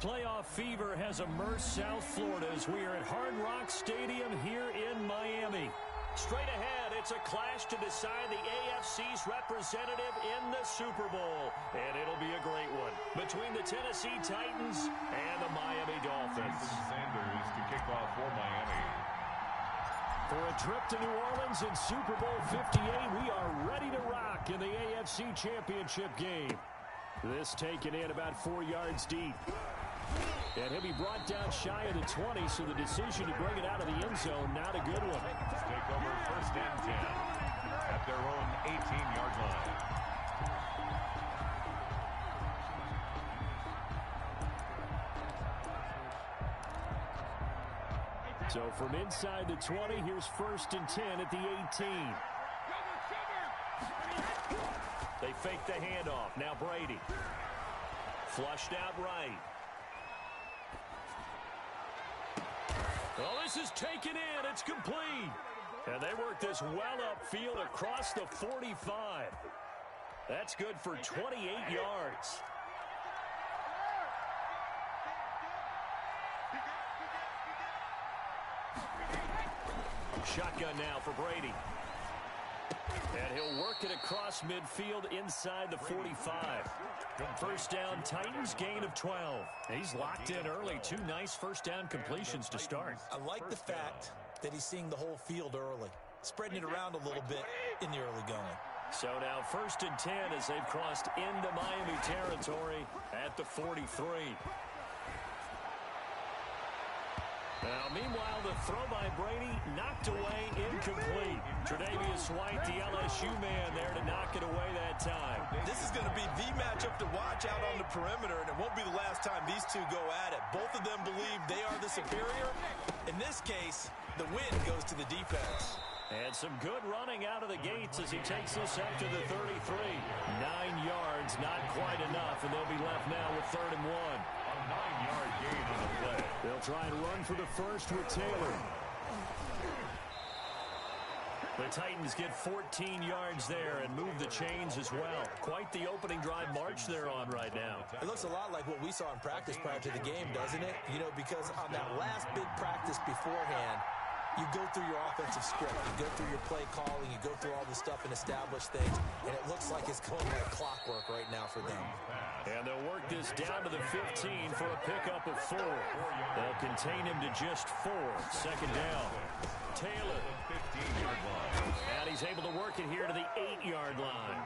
Playoff fever has immersed South Florida as we are at Hard Rock Stadium here in Miami. Straight ahead, it's a clash to decide the AFC's representative in the Super Bowl. And it'll be a great one between the Tennessee Titans and the Miami Dolphins. Sanders to kick off for Miami. For a trip to New Orleans in Super Bowl 58, we are ready to rock in the AFC Championship game. This taken in about 4 yards deep. And he'll be brought down shy of the 20, so the decision to bring it out of the end zone, not a good one. Let's take over 1st and 10 at their own 18-yard line. So from inside the 20, here's 1st and 10 at the 18. They fake the handoff. Now Brady. Flushed out right. Well, this is taken in. It's complete. And they work this well upfield across the 45. That's good for 28 yards. Shotgun now for Brady. And he'll work it across midfield inside the 45. 1st down, Titans, gain of 12. He's locked in early. 2 nice 1st down completions to start. I like the fact that he's seeing the whole field early, spreading it around a little bit in the early going. So now 1st and 10 as they've crossed into Miami territory at the 43. Now, meanwhile, the throw by Brady knocked away, incomplete. Tre'Davious White, the LSU man there to knock it away that time. This is going to be the matchup to watch out on the perimeter, and it won't be the last time these two go at it. Both of them believe they are the superior. In this case, the win goes to the defense. And some good running out of the gates as he takes this up to the 33. 9 yards, not quite enough, and they'll be left now with 3rd and 1. A 9-yard gain on the play. They'll try and run for the first with Taylor. The Titans get 14 yards there and move the chains as well. Quite the opening drive march they're on right now. It looks a lot like what we saw in practice prior to the game, doesn't it? You know, because on that last big practice beforehand, you go through your offensive script, you go through your play calling, you go through all this stuff and establish things, and it looks like it's going like clockwork right now for them. And they'll work this down to the 15 for a pickup of 4. They'll contain him to just 4. 2nd down. Taylor. 15-yard line. And he's able to work it here to the 8-yard line.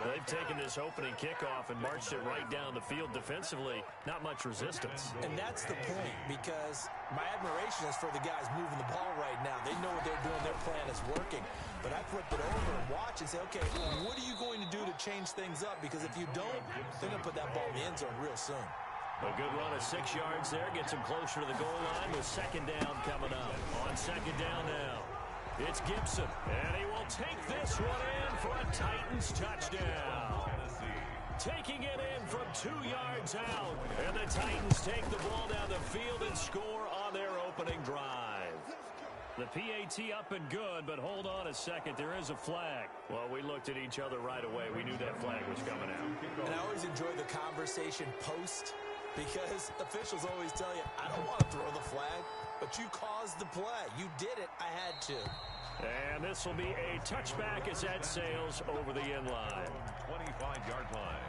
They've taken this opening kickoff and marched it right down the field defensively. Not much resistance. And that's the point, because my admiration is for the guys moving the ball right now. They know what they're doing. Their plan is working. But I flip it over and watch and say, okay, what are you going to do to change things up? Because if you don't, they're going to put that ball in the end zone real soon. A good run of 6 yards there gets him closer to the goal line with 2nd down coming up. On 2nd down now, it's Gibson. And he will take this one in for a Titans touchdown. Taking it in from 2 yards out. And the Titans take the ball down the field and score on their opening drive. The PAT up and good, but hold on a second. There is a flag. Well, we looked at each other right away. We knew that flag was coming out. And I always enjoy the conversation post, because officials always tell you, I don't want to throw the flag, but you caused the play. You did it. I had to. And this will be a touchback as that sails over the end line. 25-yard line.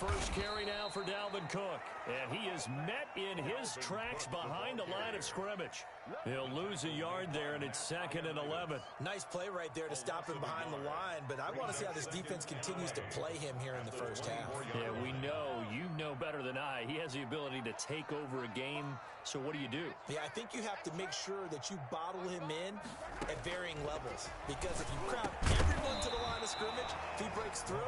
First carry now for Dalvin Cook. And he is met in his tracks behind the line of scrimmage. He'll lose a yard there, and it's 2nd and 11. Nice play right there to stop him behind the line, but I want to see how this defense continues to play him here in the first half. Yeah, we know. You know better than I. He has the ability to take over a game, so what do you do? Yeah, I think you have to make sure that you bottle him in at varying levels, because if you crowd everyone to the line of scrimmage, if he breaks through,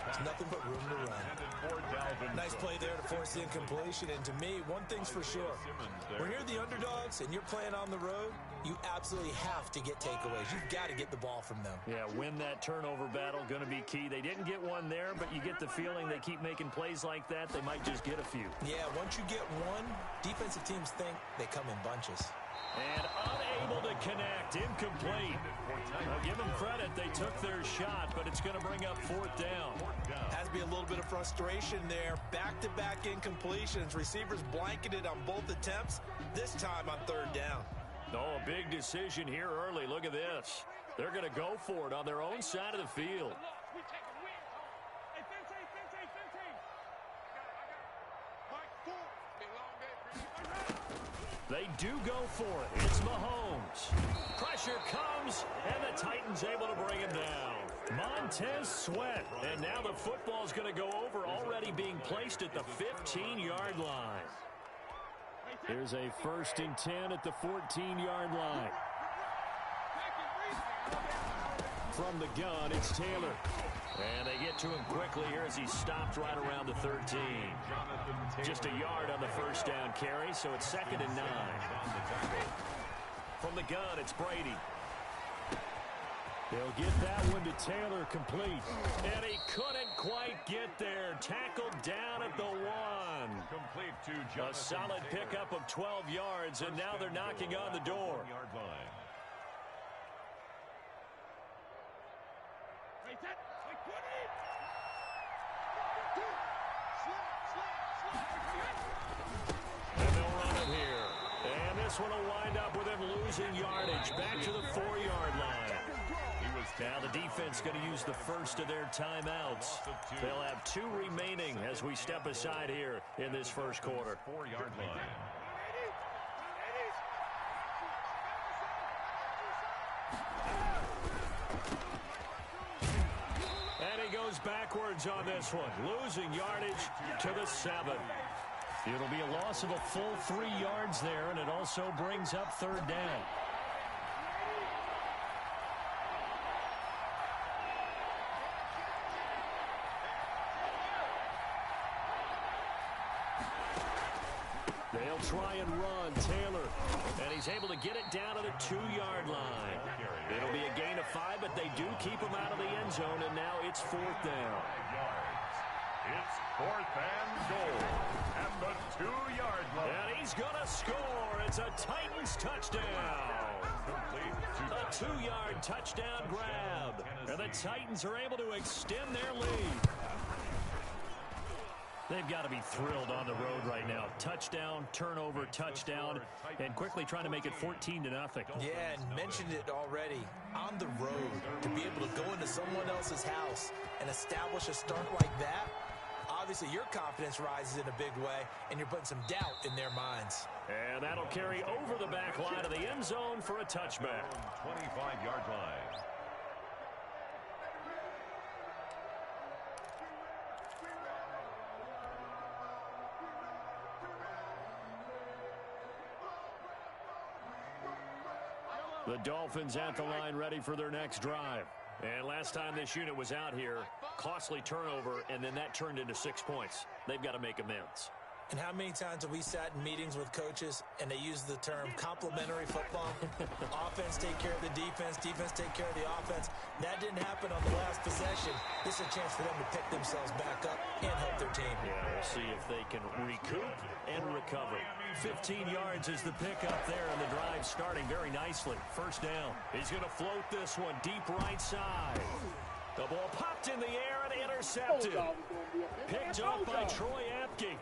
there's nothing but room to run. Nice play there to force the incompletion, and to me, one thing's for sure. When you're the underdogs and you're playing playing on the road, you absolutely have to get takeaways. You've got to get the ball from them. Yeah, win that turnover battle, going to be key. They didn't get one there, but you get the feeling they keep making plays like that, they might just get a few. Yeah, once you get one, defensive teams think they come in bunches. And unable to connect, incomplete. Now give them credit, they took their shot, but it's going to bring up fourth down. Has to be a little bit of frustration there. Back-to-back incompletions. Receivers blanketed on both attempts, this time on third down. Oh, a big decision here early. Look at this. They're going to go for it on their own side of the field. They do go for it. It's Mahomes. Pressure comes, and the Titans able to bring him down. Montez Sweat. And now the football's going to go over, already being placed at the 15-yard line. Here's a 1st and 10 at the 14-yard line. From the gun, it's Taylor. And they get to him quickly here as he stopped right around the 13. Just a yard on the first down carry, so it's 2nd and 9. From the gun, it's Brady. They'll get that one to Taylor, complete. And he couldn't quite get there. Tackled down at the 1. A solid pickup of 12 yards, and now they're knocking on the door. And they'll run it here. And this one will wind up with him losing yardage back to the 4-yard line. Now the defense going to use the first of their timeouts. They'll have 2 remaining as we step aside here in this first quarter. 4-yard line. And he goes backwards on this one, losing yardage to the 7. It'll be a loss of a full 3 yards there, and it also brings up 3rd down. They'll try and run Taylor, and he's able to get it down to the 2-yard line. It'll be a gain of 5, but they do keep him out of the end zone, and now it's 4th down. It's 4th and goal at the 2-yard line. And he's going to score. It's a Titans touchdown. A 2-yard touchdown grab. And the Titans are able to extend their lead. They've got to be thrilled on the road right now. Touchdown, turnover, touchdown, and quickly trying to make it 14-0. Yeah, and mentioned it already. On the road, to be able to go into someone else's house and establish a start like that, obviously your confidence rises in a big way, and you're putting some doubt in their minds. And that'll carry over the back line of the end zone for a touchback. 25-yard line. The Dolphins at the line, ready for their next drive. And last time this unit was out here, costly turnover, and then that turned into 6 points. They've got to make amends. And how many times have we sat in meetings with coaches and they use the term complementary football? Offense take care of the defense, defense take care of the offense. That didn't happen on the last possession. This is a chance for them to pick themselves back up and help their team. Yeah, we'll see if they can recoup and recover. 15 yards is the pickup there, and the drive starting very nicely. First down. He's going to float this one deep right side. The ball popped in the air and intercepted. Picked up by Troy Apke.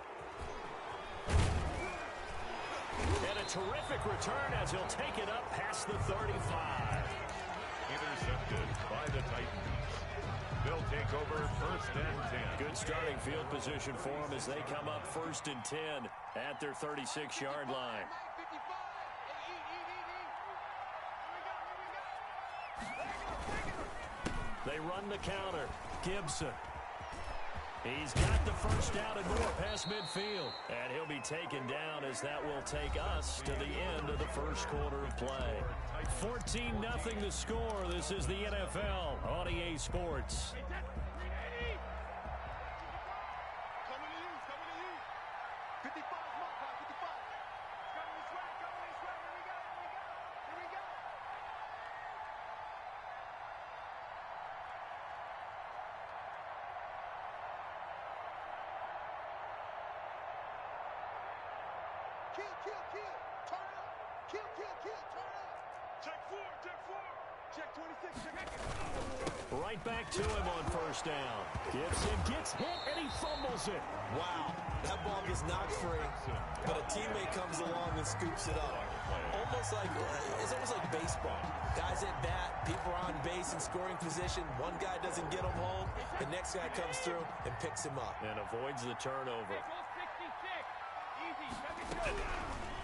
And a terrific return as he'll take it up past the 35. Intercepted by the Titans. They'll take over 1st and 10. Good starting field position for them as they come up 1st and 10 at their 36-yard line. They run the counter. Gibson. He's got the first down and more past midfield. And he'll be taken down as that will take us to the end of the first quarter of play. 14-0 the score. This is the NFL on EA Sports. Right back to him on first down. Gibson gets hit, and he fumbles it. Wow, that ball gets knocked free, but a teammate comes along and scoops it up. It's almost like baseball. Guys at bat, people are on base in scoring position. One guy doesn't get him home. The next guy comes through and picks him up. And avoids the turnover.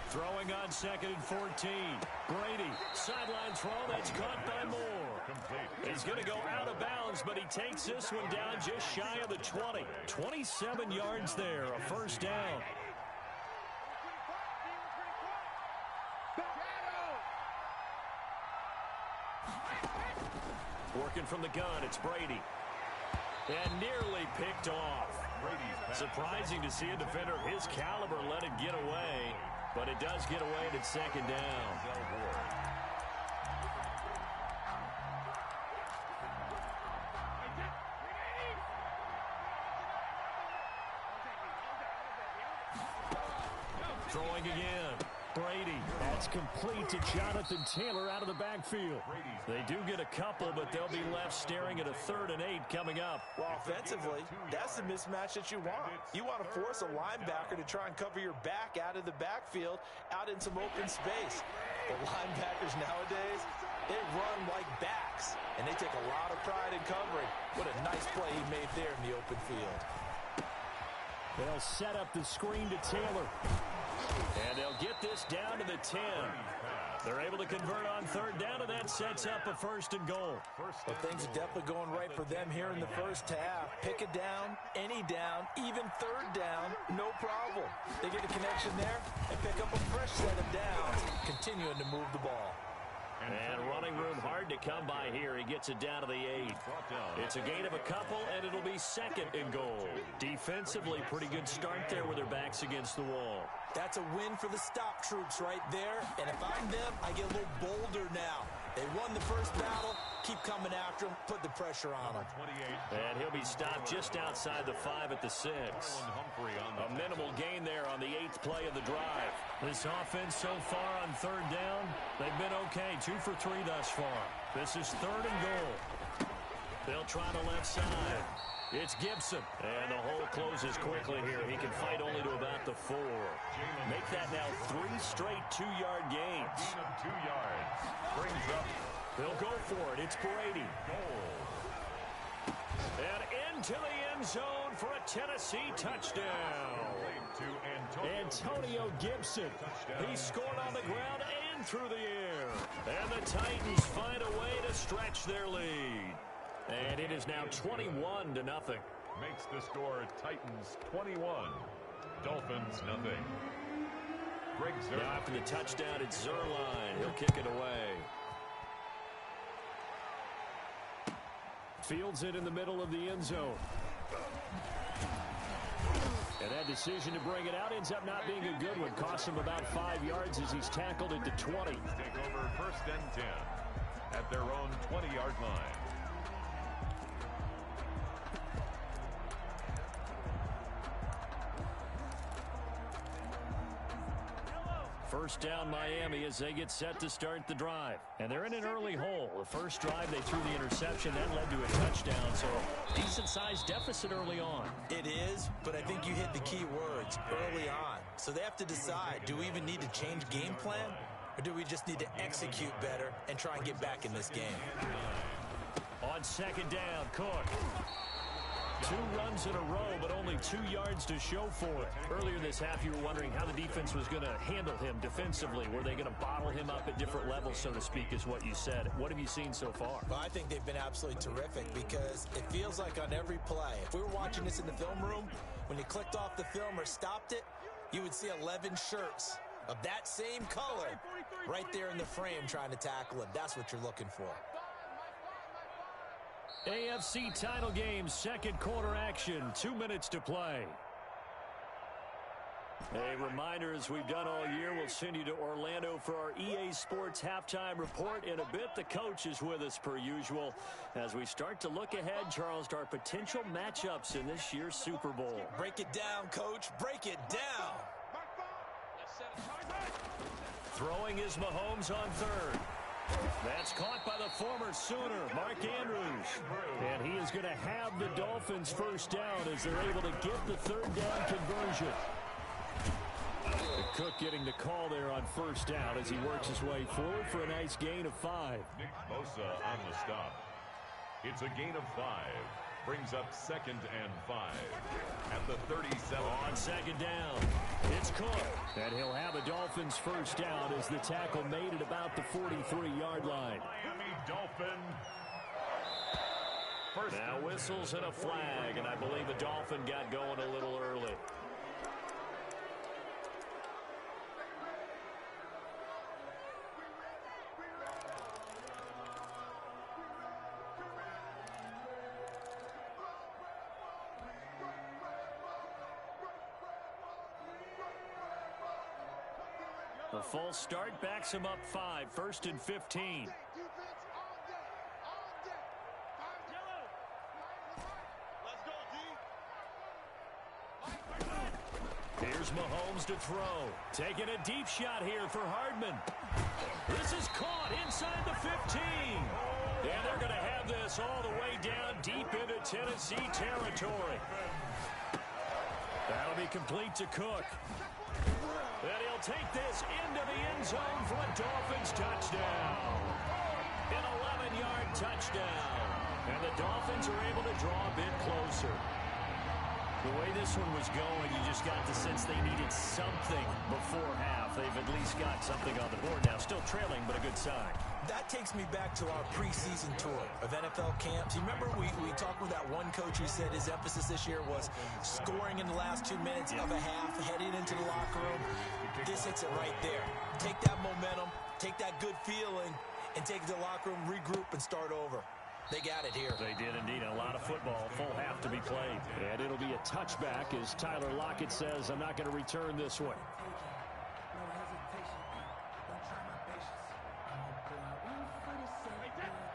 Throwing on 2nd and 14. Brady, sideline throw, that's caught by Moore. He's going to go out of bounds, but he takes this one down just shy of the 20. 27 yards there, a first down. Working from the gun, it's Brady. And nearly picked off. Surprising to see a defender of his caliber let it get away, but it does get away at 2nd down. Throwing again. Brady. That's complete to Jonathan Taylor out of the backfield. They do get a couple, but they'll be left staring at a 3rd and 8 coming up. Well, offensively, that's the mismatch that you want. You want to force a linebacker to try and cover your back out of the backfield, out in some open space. The linebackers nowadays, they run like backs, and they take a lot of pride in covering. What a nice play he made there in the open field. They'll set up the screen to Taylor. And they'll get this down to the 10. They're able to convert on 3rd down, and that sets up a 1st and goal. Well, things are definitely going right for them here in the first half. Pick a down, any down, even 3rd down, no problem. They get a connection there and pick up a fresh set of downs, continuing to move the ball. And running room hard to come by here. He gets it down to the 8. It's a gain of a couple, and it'll be 2nd and goal. Defensively, pretty good start there with their backs against the wall. That's a win for the stop troops right there. And if I'm them, I get a little bolder now. They won the first battle. Keep coming after him. Put the pressure on him. And he'll be stopped just outside the 5 at the 6. A minimal gain there on the 8th play of the drive. This offense so far on 3rd down, they've been okay. 2 for 3 thus far. This is 3rd and goal. They'll try the left side. It's Gibson. And the hole closes quickly here. He can fight only to about the 4. Make that now 3 straight 2-yard gains. 2 yards. Brings up. They'll go for it. It's Brady. And into the end zone for a Tennessee touchdown. Antonio Gibson. He scored on the ground and through the air. And the Titans find a way to stretch their lead. And it is now 21-0. Makes the score Titans 21. Dolphins nothing. Greg Zuerlein. Now after the touchdown, it's Zuerlein. He'll kick it away. Fields it in the middle of the end zone. And that decision to bring it out ends up not being a good one. Costs him about 5 yards as he's tackled at the 20. Take over 1st and 10 at their own 20-yard line. First down Miami as they get set to start the drive. And they're in an early hole. The first drive they threw the interception. That led to a touchdown. So decent-sized deficit early on. It is, but I think you hit the key words early on. So they have to decide, do we even need to change game plan? Or do we just need to execute better and try and get back in this game? On 2nd down, Cook. 2 runs in a row, but only 2 yards to show for it. Earlier this half, you were wondering how the defense was going to handle him defensively. Were they going to bottle him up at different levels, so to speak, is what you said. What have you seen so far? Well, I think they've been absolutely terrific because it feels like on every play, if we were watching this in the film room, when you clicked off the film or stopped it, you would see 11 shirts of that same color right there in the frame trying to tackle him. That's what you're looking for. AFC title game, 2nd quarter action, 2 minutes to play. A reminder, as we've done all year, we'll send you to Orlando for our EA Sports halftime report. In a bit, the coach is with us per usual. As we start to look ahead, Charles, to our potential matchups in this year's Super Bowl. Break it down, Coach. Break it down. Throwing is Mahomes on third. That's caught by the former Sooner, Mark Andrews. And he is going to have the Dolphins first down as they're able to get the third down conversion. Cook getting the call there on first down as he works his way forward for a nice gain of 5. Nick Bosa on the stop. It's a gain of 5. Brings up 2nd and 5 at the 37. On second down, it's Cook. And he'll have a Dolphins first down as the tackle made at about the 43-yard line. Miami Dolphin. Now whistles and a flag, and I believe the Dolphin got going a little early. The false start backs him up 5, 1st and 15. Here's Mahomes to throw. Taking a deep shot here for Hardman. This is caught inside the 15. And they're going to have this all the way down deep into Tennessee territory. That'll be complete to Cook. And he'll take this into the end zone for a Dolphins touchdown. An 11-yard touchdown. And the Dolphins are able to draw a bit closer. The way this one was going, you just got the sense they needed something before half. They've at least got something on the board now. Still trailing, but a good sign. That takes me back to our preseason tour of NFL camps. You remember we talked with that one coach who said his emphasis this year was scoring in the last 2 minutes of a half, heading into the locker room. This hits it right there. Take that momentum, take that good feeling, and take it to the locker room, regroup, and start over. They got it here. They did indeed. A lot of football, full half to be played. And it'll be a touchback as Tyler Lockett says, I'm not going to return this way.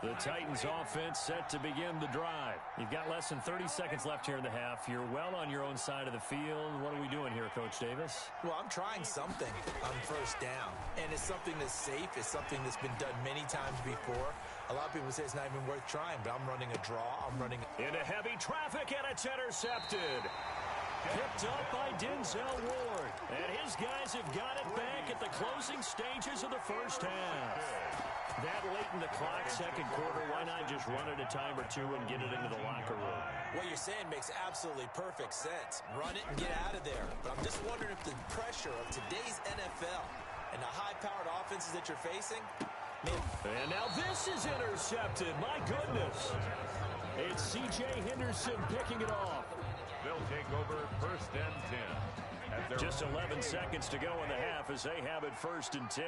The Titans offense set to begin the drive. You've got less than 30 seconds left here in the half. You're well on your own side of the field. What are we doing here, Coach Davis? Well, I'm trying something on first down. And it's something that's safe. It's something that's been done many times before. A lot of people say it's not even worth trying, but I'm running a draw. I'm running into heavy traffic, and it's intercepted. Picked up by Denzel Ward. And his guys have got it back at the closing stages of the first half. That late in the clock, second quarter, why not just run it a time or two and get it into the locker room? What you're saying makes absolutely perfect sense. Run it and get out of there. But I'm just wondering if the pressure of today's NFL and the high-powered offenses that you're facing, man. And now this is intercepted. My goodness. It's C.J. Henderson picking it off. They'll take over 1st and 10. Just 11 seconds to go in the half as they have it 1st and 10.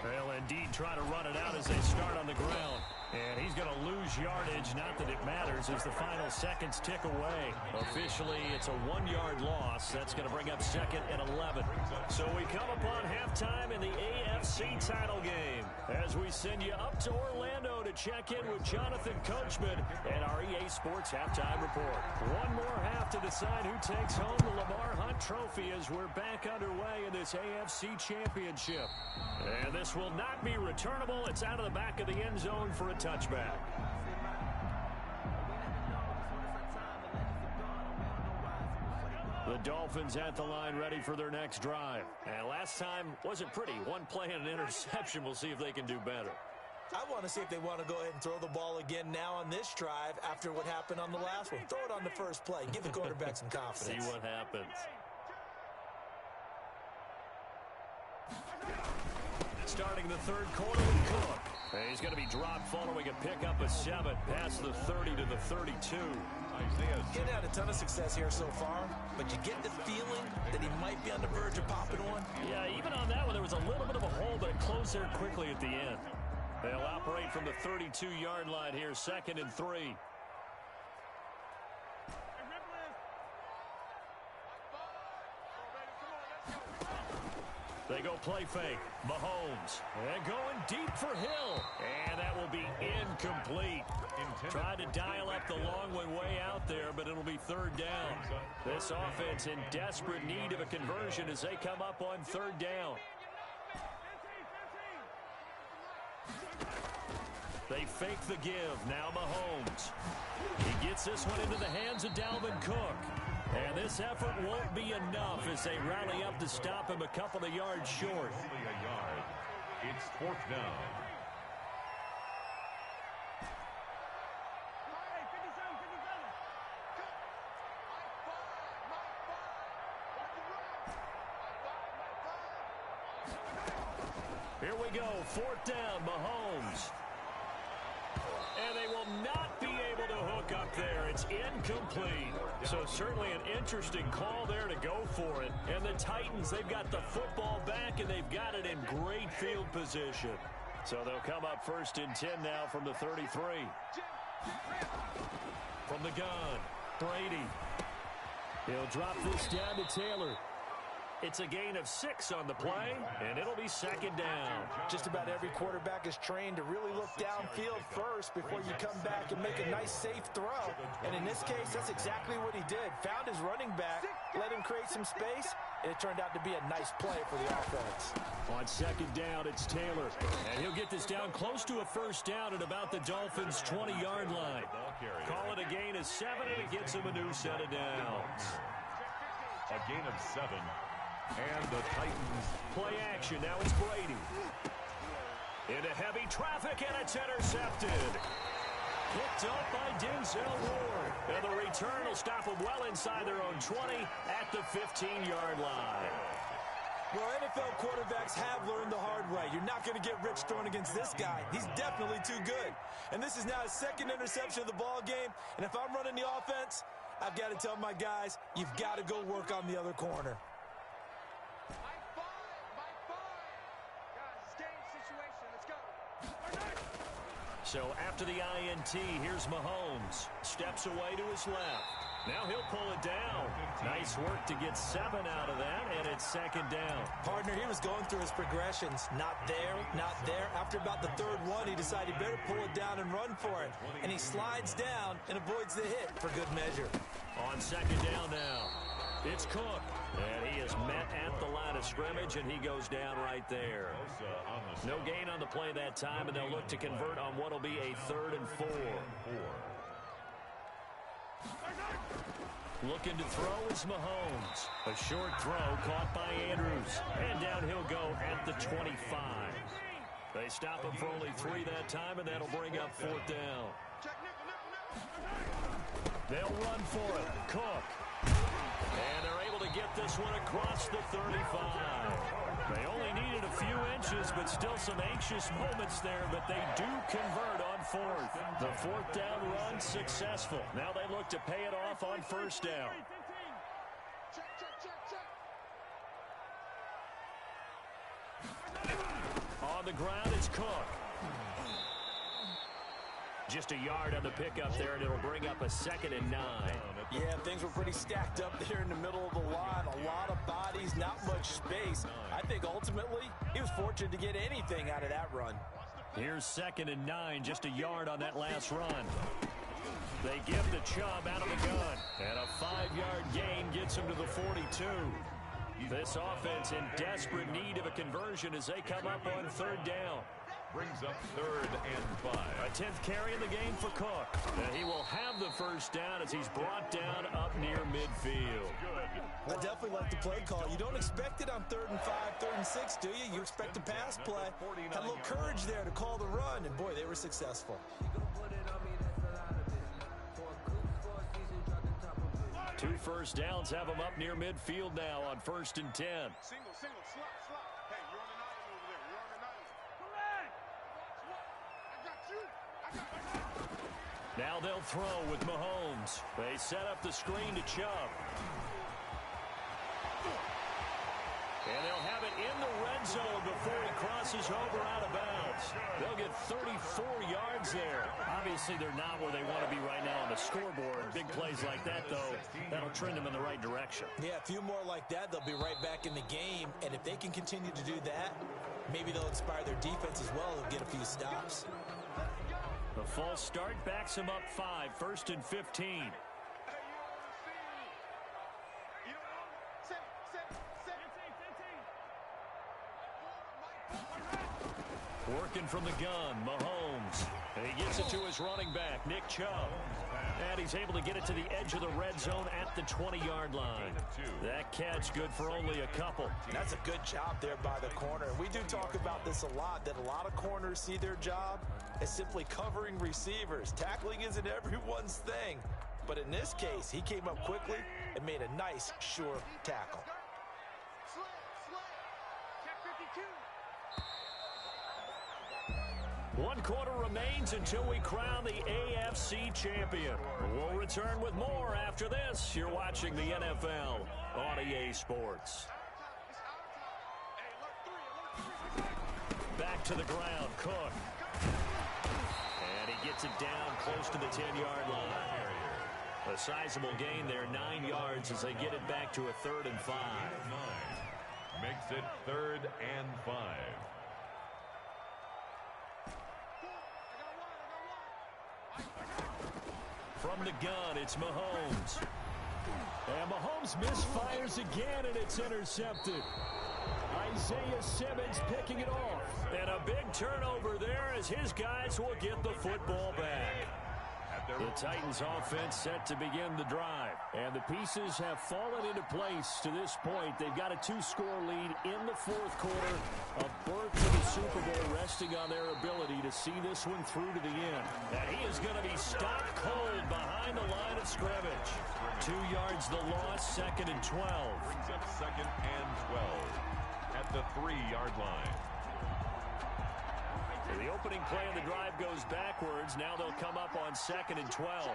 They'll indeed try to run it out as they start on the ground. And he's going to lose yardage. Not that it matters as the final seconds tick away. Officially, it's a 1-yard loss. That's going to bring up 2nd and 11. So we come upon halftime in the AFC title game as we send you up to Orlando to check in with Jonathan Coachman and our EA Sports Halftime Report. One more half to decide who takes home the Lamar Hunt Trophy as we're back underway in this AFC Championship. And this will not be returnable. It's out of the back of the end zone for a touchback. The Dolphins at the line ready for their next drive. And last time wasn't pretty. One play and an interception. We'll see if they can do better. I want to see if they want to go ahead and throw the ball again now on this drive after what happened on the last one. Throw it on the first play. Give the quarterback some confidence. See what happens. Starting the third quarter with Cook. He's going to be dropped following a pickup of 7 past the 30 to the 32. He's had a ton of success here so far, but you get the feeling that he might be on the verge of popping one. Yeah, even on that one, there was a little bit of a hole, but it closed there quickly at the end. They'll operate from the 32-yard line here, 2nd and 3. They go play fake. Mahomes. And going deep for Hill. And that will be incomplete. Tried to dial up the long way out there, but it'll be third down. This offense in desperate need of a conversion as they come up on third down. They fake the give. Now Mahomes. He gets this one into the hands of Dalvin Cook. And this effort won't be enough as they rally up to stop him a couple of yards short. Only a yard. It's fourth down. Here we go. Fourth down, Mahomes. And they will not be able to hook up there. It's incomplete. So certainly an interesting call there to go for it. And the Titans, they've got the football back, and they've got it in great field position. So they'll come up first and 10 now from the 33. From the gun, Brady. He'll drop this down to Taylor. It's a gain of 6 on the play, and it'll be second down. Just about every quarterback is trained to really look downfield first before you come back and make a nice, safe throw. And in this case, that's exactly what he did. Found his running back, let him create some space, and it turned out to be a nice play for the offense. On second down, it's Taylor. And he'll get this down close to a first down at about the Dolphins' 20-yard line. Call it a gain of 7, and it gets him a new set of downs. A gain of 7. And the Titans play action. Now it's Brady. Into heavy traffic, and it's intercepted. Picked up by Denzel Ward. And the return will stop them well inside their own 20 at the 15-yard line. Well, NFL quarterbacks have learned the hard way. You're not going to get rich throwing against this guy. He's definitely too good. And this is now his second interception of the ball game. And if I'm running the offense, I've got to tell my guys, you've got to go work on the other corner. So after the INT, here's Mahomes. Steps away to his left. Now he'll pull it down. Nice work to get 7 out of that, and it's second down. Partner, he was going through his progressions. Not there, not there. After about the third one, he decided he better pull it down and run for it. And he slides down and avoids the hit for good measure. On second down now, it's Cook. And he is met at the line of scrimmage, and he goes down right there. No gain on the play that time, and they'll look to convert on what will be a 3rd and 4. Looking to throw is Mahomes. A short throw caught by Andrews. And down he'll go at the 25. They stop him for only 3 that time, and that'll bring up 4th down. They'll run for it. Cook. And they're able to get this one across the 35. They only needed a few inches, but still some anxious moments there, but they do convert on 4th. The 4th down run successful. Now they look to pay it off on 1st down. On the ground, it's Cook. Just a yard on the pickup there, and it'll bring up a 2nd and 9. Yeah, things were pretty stacked up there in the middle of the line. A lot of bodies, not much space. I think ultimately he was fortunate to get anything out of that run. Here's 2nd and 9, just a yard on that last run. They give the Chubb out of the gun, and a 5-yard gain gets him to the 42. This offense in desperate need of a conversion as they come up on 3rd down. Brings up 3rd and 5. A 10th carry in the game for Cook. And he will have the 1st down as he's brought down up near midfield. I definitely like the play call. You don't expect it on 3rd and 5, 3rd and 6, do you? You expect a pass play. Had a little courage there to call the run, and boy, they were successful. 2 first downs have them up near midfield now on 1st and 10. Single, slot. Hey, you're on an island over there. You're on an island. Now they'll throw with Mahomes. They set up the screen to Chubb. And they'll have it in the red zone before he crosses over out of bounds. They'll get 34 yards there. Obviously, they're not where they want to be right now on the scoreboard. Big plays like that, though, that'll trend them in the right direction. Yeah, a few more like that, they'll be right back in the game. And if they can continue to do that, maybe they'll inspire their defense as well. They'll get a few stops. The false start backs him up 5, 1st and 15. Working from the gun, Mahomes. And he gets it to his running back, Nick Chubb. And he's able to get it to the edge of the red zone at the 20-yard line. That catch good for only a couple. That's a good job there by the corner. We do talk about this a lot, that a lot of corners see their job as simply covering receivers. Tackling isn't everyone's thing. But in this case, he came up quickly and made a nice, sure tackle. One quarter remains until we crown the AFC champion. We'll return with more after this. You're watching the NFL on EA Sports. Back to the ground, Cook. And he gets it down close to the 10-yard line. A sizable gain there, 9 yards as they get it back to a 3rd and 5. Makes it 3rd and 5. From the gun, it's Mahomes. And Mahomes misfires again, and it's intercepted. Isaiah Simmons picking it off. And a big turnover there as his guys will get the football back. The Titans offense set to begin the drive. And the pieces have fallen into place to this point. They've got a 2-score lead in the 4th quarter. A berth to the Super Bowl resting on their ability to see this one through to the end. And he is going to be stopped cold behind the line of scrimmage. 2 yards the loss, 2nd and 12. Brings up 2nd and 12 at the 3-yard line. The opening play of the drive goes backwards. Now they'll come up on 2nd and 12.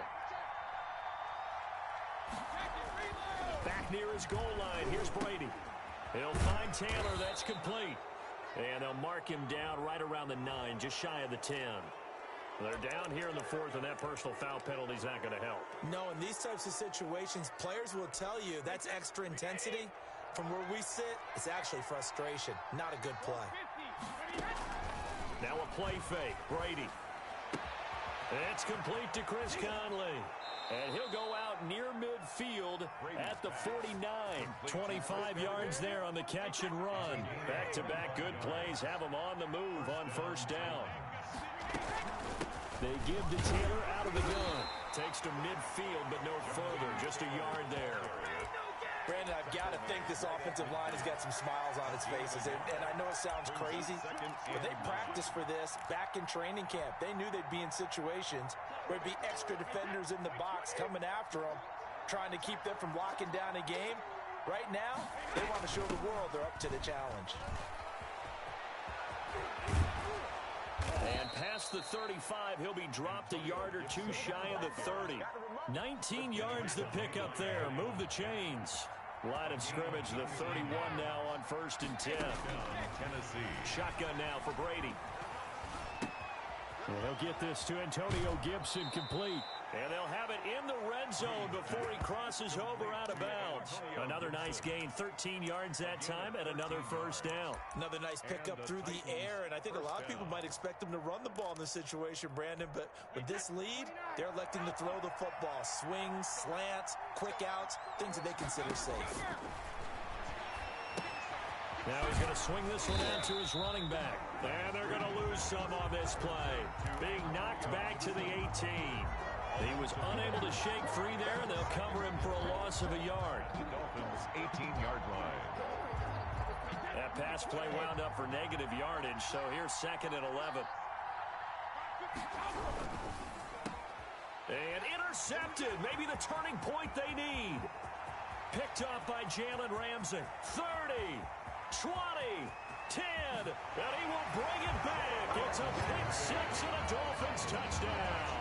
Back near his goal line. Here's Brady. He'll find Taylor. That's complete. And they'll mark him down right around the 9, just shy of the 10. They're down here in the 4th, and that personal foul penalty is not going to help. No, in these types of situations, players will tell you that's extra intensity. From where we sit, it's actually frustration, not a good play. Now a play fake. Brady. It's complete to Chris Conley. And he'll go out near midfield at the 49. 25 yards there on the catch and run. Back-to-back good plays have him on the move on 1st down. They give to Taylor out of the gun. Takes to midfield, but no further. Just a yard there. Brandon, I've got to think this offensive line has got some smiles on its faces. And I know it sounds crazy, but they practiced for this back in training camp. They knew they'd be in situations where there'd be extra defenders in the box coming after them, trying to keep them from locking down a game. Right now, they want to show the world they're up to the challenge. And past the 35, he'll be dropped a yard or 2 shy of the 30. 19 yards to pick up there. Move the chains. Line of scrimmage, the 31 now on 1st and 10. Tennessee. Shotgun now for Brady. And he'll get this to Antonio Gibson complete. And they'll have it in the red zone before he crosses over out of bounds. Another nice gain, 13 yards that time, and another 1st down. Another nice pickup through the air, and I think a lot of people might expect him to run the ball in this situation, Brandon, but with this lead, they're electing to throw the football. Swings, slants, quick outs, things that they consider safe. Now he's going to swing this one out to his running back. And they're going to lose some on this play. Being knocked back to the 18. He was unable to shake free there, and they'll cover him for a loss of a yard. The Dolphins' 18-yard line. That pass play wound up for negative yardage, so here's 2nd and 11. And intercepted. Maybe the turning point they need. Picked off by Jalen Ramsey. 30, 20, 10, and he will bring it back. It's a pick 6 and a Dolphins touchdown.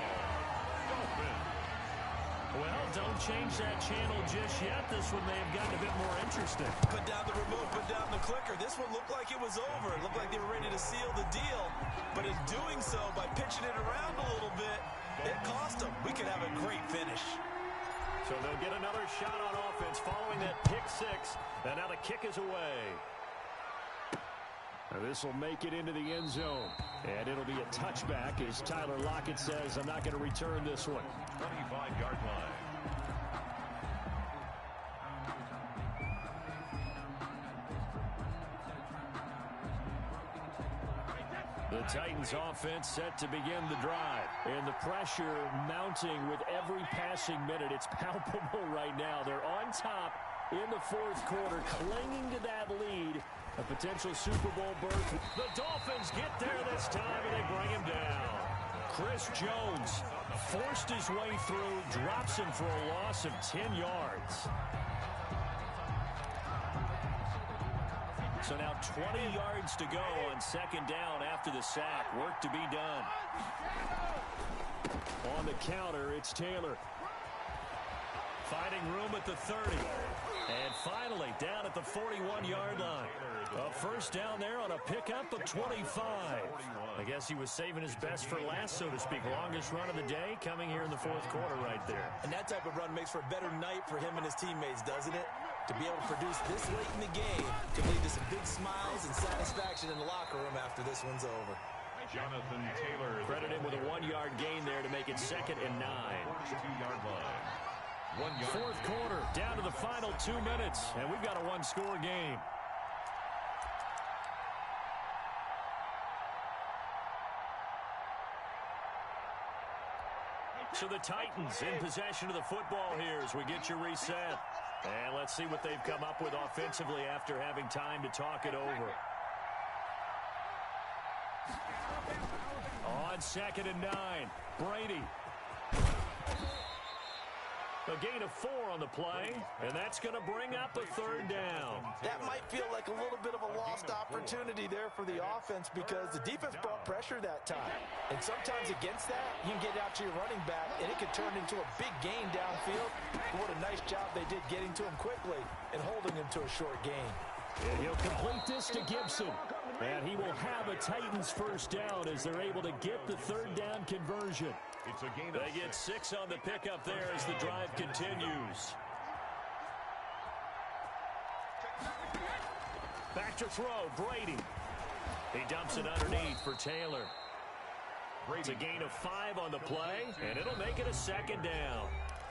Well, don't change that channel just yet. This one may have gotten a bit more interesting. Put down the remote, put down the clicker. This one looked like it was over. It looked like they were ready to seal the deal. But in doing so, by pitching it around a little bit, it cost them. We could have a great finish. So they'll get another shot on offense following that pick 6. And now the kick is away. This will make it into the end zone. And it'll be a touchback as Tyler Lockett says, I'm not going to return this one. 25-yard line. The Titans offense set to begin the drive. And the pressure mounting with every passing minute. It's palpable right now. They're on top in the fourth quarter, clinging to that lead. A potential Super Bowl berth. The Dolphins get there this time, and they bring him down. Chris Jones forced his way through, drops him for a loss of 10 yards. So now 20 yards to go on second down after the sack. Work to be done. On the counter, it's Taylor. Finding room at the 30. And finally, down at the 41-yard line. A first down there on a pickup of 25. I guess he was saving his best for last, so to speak. Longest run of the day coming here in the fourth quarter right there. And that type of run makes for a better night for him and his teammates, doesn't it? To be able to produce this late in the game can lead to some big smiles and satisfaction in the locker room after this one's over. Jonathan Taylor. Credit him with a 1-yard gain there to make it 2nd and 9. 42-yard line. 1 yard. Fourth quarter, down to the final 2 minutes, and we've got a one-score game. So the Titans in possession of the football here as we get you reset. And let's see what they've come up with offensively after having time to talk it over. On 2nd and 9, Brady. A gain of 4 on the play, and that's going to bring up a 3rd down. That might feel like a little bit of a lost opportunity there for the offense because the defense brought pressure that time. And sometimes against that, you can get out to your running back, and it could turn into a big gain downfield. What a nice job they did getting to him quickly and holding him to a short gain. And he'll complete this to Gibson. And he will have a Titans first down as they're able to get the 3rd down conversion. It's a gain. They get 6 on the pickup there as the drive continues. Back to throw, Brady. He dumps it underneath for Taylor. It's a gain of 5 on the play, and it'll make it a 2nd down.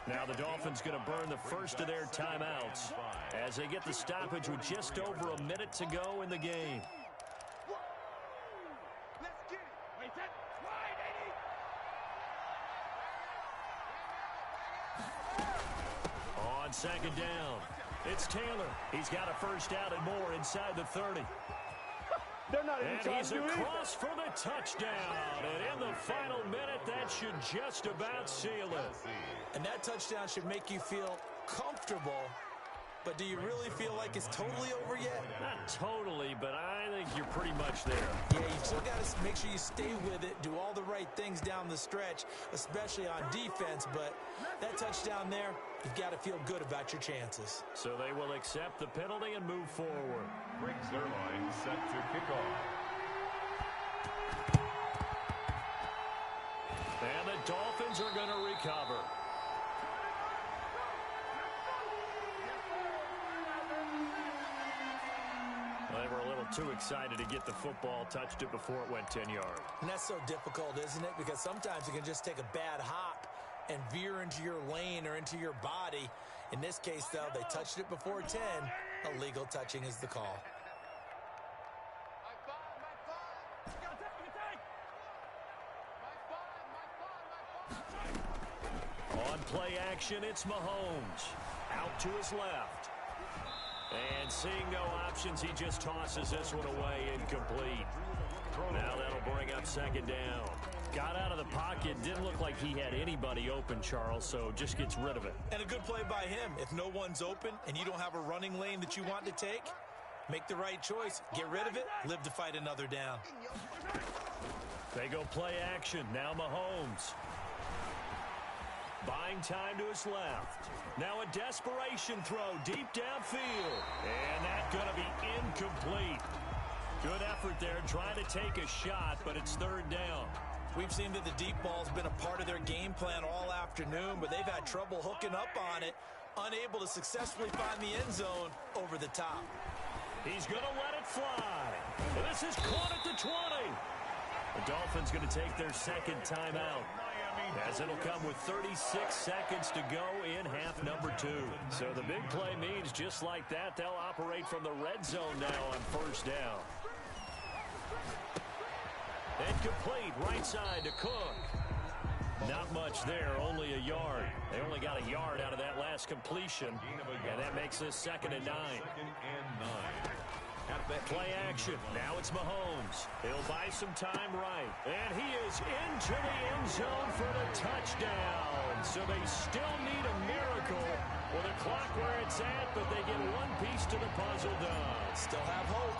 Now the Dolphins going to burn the first of their timeouts as they get the stoppage with just over a minute to go in the game. On 2nd down, it's Taylor. He's got a first down and more inside the 30. They're not even And he's across for the touchdown. And in the final minute, that should just about seal it. And that touchdown should make you feel comfortable. But do you really feel like it's totally over yet? Not totally, but I think you're pretty much there. Yeah, you still got to make sure you stay with it, do all the right things down the stretch, especially on defense. But that touchdown there, you've got to feel good about your chances. So they will accept the penalty and move forward. Greg Zuerlein set to kick off. And the Dolphins are going to recover. Well, they were a little too excited to get the football, touched it before it went 10 yards. And that's so difficult, isn't it? Because sometimes it can just take a bad hop and veer into your lane or into your body. In this case, though, they touched it before 10. Illegal touching is the call. On play action, it's Mahomes. Out to his left. And seeing no options, he just tosses this one away, incomplete. Now that'll bring up 2nd down. Got out of the pocket, didn't look like he had anybody open, Charles, so just gets rid of it. And a good play by him. If no one's open and you don't have a running lane that you want to take, make the right choice. Get rid of it, live to fight another down. They go play action, now Mahomes. Buying time to his left. Now a desperation throw deep downfield. And that's going to be incomplete. Good effort there trying to take a shot, but it's 3rd down. We've seen that the deep ball's been a part of their game plan all afternoon, but they've had trouble hooking up on it, unable to successfully find the end zone over the top. He's going to let it fly. And this is caught at the 20. The Dolphins going to take their second timeout, as it'll come with 36 seconds to go in half number 2. So the big play means just like that, they'll operate from the red zone now on first down. And complete right side to Cook. Not much there, only a yard. They only got a yard out of that last completion, and that makes this 2nd and 9. Play action. Now it's Mahomes. He'll buy some time right. And he is into the end zone for the touchdown. So they still need a miracle with a clock where it's at, but they get one piece to the puzzle done. Still have hope.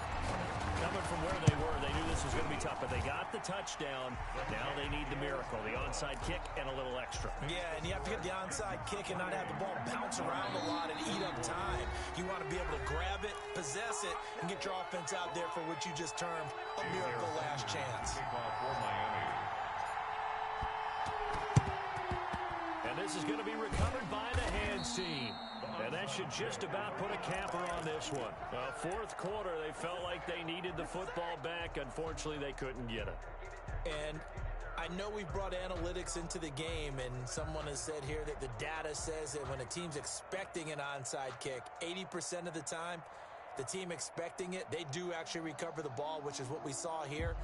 Coming from where they were, they knew this was going to be tough, but they got the touchdown. Now they need the miracle, the onside kick and a little extra. Yeah, and you have to get the onside kick and not have the ball bounce around a lot and eat up time. You want to be able to grab it, possess it, and get your offense out there for what you just termed a miracle last chance. And this is going to be recovered by the hands team. And that should just about put a capper on this one. Fourth quarter, they felt like they needed the football back. Unfortunately, they couldn't get it. And I know we've brought analytics into the game, and someone has said here that the data says that when a team's expecting an onside kick, 80% of the time, the team expecting it, they do actually recover the ball, which is what we saw here.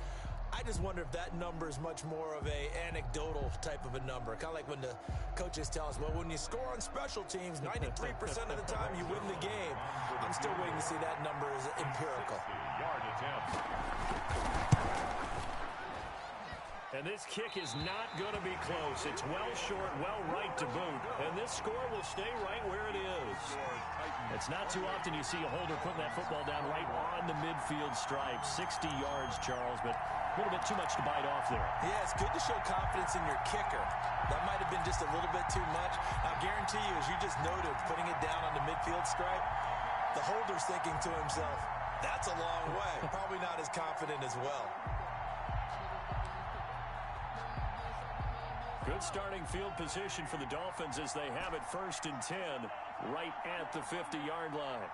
I just wonder if that number is much more of a anecdotal type of a number. Kind of like when the coaches tell us, well, when you score on special teams, 93% of the time you win the game. I'm still waiting to see that number is empirical. Yard attempt. And this kick is not going to be close. It's well short, well right to boot. And this score will stay right where it is. It's not too often you see a holder putting that football down right on the midfield stripe. 60 yards, Charles, but a little bit too much to bite off there. Yeah, it's good to show confidence in your kicker. That might have been just a little bit too much. I guarantee you, as you just noted, putting it down on the midfield stripe, the holder's thinking to himself, that's a long way. Probably not as confident as well. Good starting field position for the Dolphins as they have it 1st and 10 right at the 50-yard line.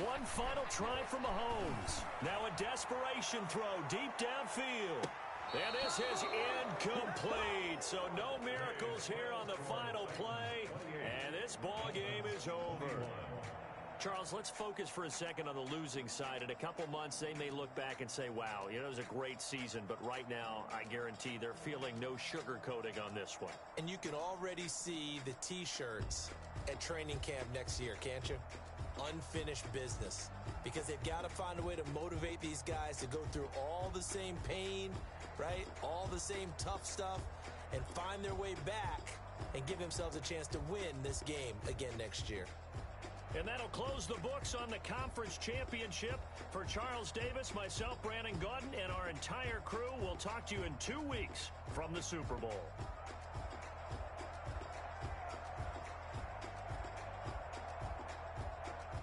One final try from Mahomes. Now a desperation throw deep downfield. And this is incomplete. So no miracles here on the final play. And this ball game is over. Charles, let's focus for a second on the losing side. In a couple months, they may look back and say, wow, it was a great season. But right now, I guarantee they're feeling no sugarcoating on this one. And you can already see the T-shirts at training camp next year, can't you? Unfinished business. Because they've got to find a way to motivate these guys to go through all the same pain, right? All the same tough stuff, and find their way back and give themselves a chance to win this game again next year. And that'll close the books on the conference championship. For Charles Davis, myself, Brandon Gaudin, and our entire crew, we'll talk to you in 2 weeks from the Super Bowl.